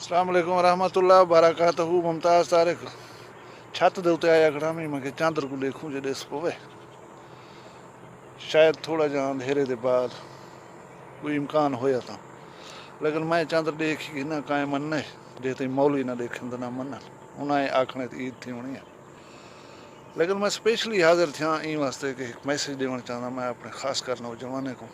अस्सलाम वालेकुम रहमतुल्लाह बरकातहू। मुमताज़ तारिक छत दे उत्ते आया खड़ा मैं कि चांदर को देखूं जे दिस पवे। शायद थोड़ा जा अंधेरे दे बाद कोई इम्कान होया था, लेकिन मैं चांदर देख ही ना काए मनने जे तई मौलवी ना देखें तो ना मनन उन्हें आखने ईद थी होनी है। लेकिन मैं स्पेशली हाजिर थिया ई वास्ते कि एक मैसेज देना चाहता मैं अपने खास कर नौजवाने को।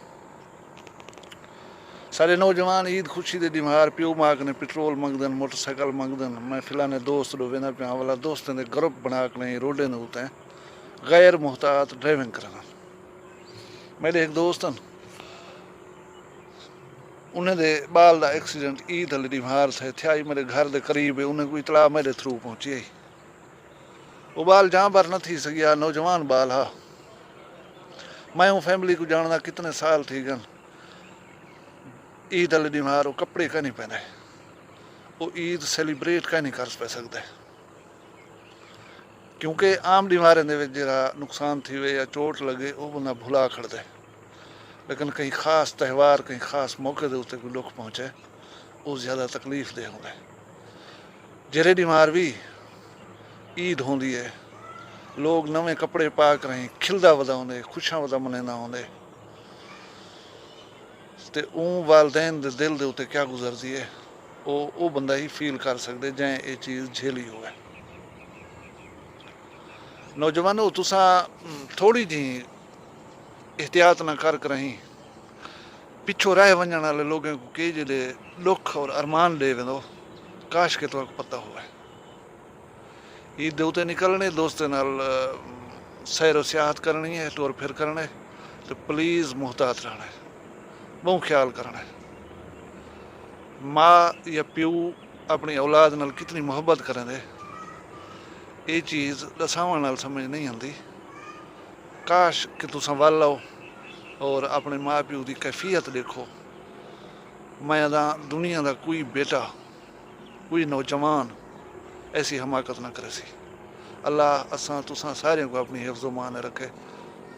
सारे नौजवान ईद खुशी दे दिमार प्यो माग ने पेट्रोल मंगदन, मोटरसाइकिल मंगदन। मैं फिलाने दोस्त दो वेंदा पिया वाला दोस्तों दे ग्रुप बना के रोडे ने उते गैर मुहतात ड्राइविंग करना। मेरे एक दोस्त उन्हें दे बाल दा एक्सीडेंट ईद हले दिमार थे थिया ही मेरे घर दे करीब है। उन्हें कोई इतला मेरे थ्रू पहुंची है। वो बाल जहाँ पर न थी सकिया, नौजवान बाल हा। मैं हूँ फैमिली को जानना कितने साल थी गन। ईद हले दिमार वो कपड़े का नहीं पहने, वो ईद सेलिब्रेट का नहीं कर सकते, क्योंकि आम बीमारियों दे विच जरा नुकसान थी वे या चोट लगे वो बंदा भुला खड़दे। लेकिन कहीं खास त्यौहार कहीं खास मौके दे उत्ते कोई दुख पहुंचे वो ज़्यादा तकलीफ दे होंदे। जेरे बीमार भी ईद होंदी है, लोग नवे कपड़े पा कर खिलदा वदा होंदे, खुशियां वदा मनांदा होंदे, ते ऊं वालदैन दे दिल दे उत्ते क्या गुजरदी है वो बंदा ही फील कर सकदे जैं ये चीज़ झेली होवे। नौजवानों तुसा थोड़ी जी एहतियात ना कर रही पिछो रह वञण वाले लोगों को के जे दुख और अरमान दे वेंदो काश के तो पता होवे। ईद दे उत्ते निकलने दोस्तों नाल सैर सियाहत करनी है, टूर फिर करने, तो प्लीज़ मुहतात रहना है, बहुत ख्याल करना है। माँ या प्यो अपनी औलाद नाल कितनी मुहब्बत करें दे ये चीज़ दसावन नाल समझ नहीं आती। काश कि तुसा वल लो और अपने माँ प्यो की कैफियत देखो। मैं दुनिया का कोई बेटा कोई नौजवान ऐसी हमाकत ना करे सी। अल्लाह असा तुसा सारे को अपनी हिफ्ज़ मान रखे।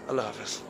अल्लाह हाफिज़।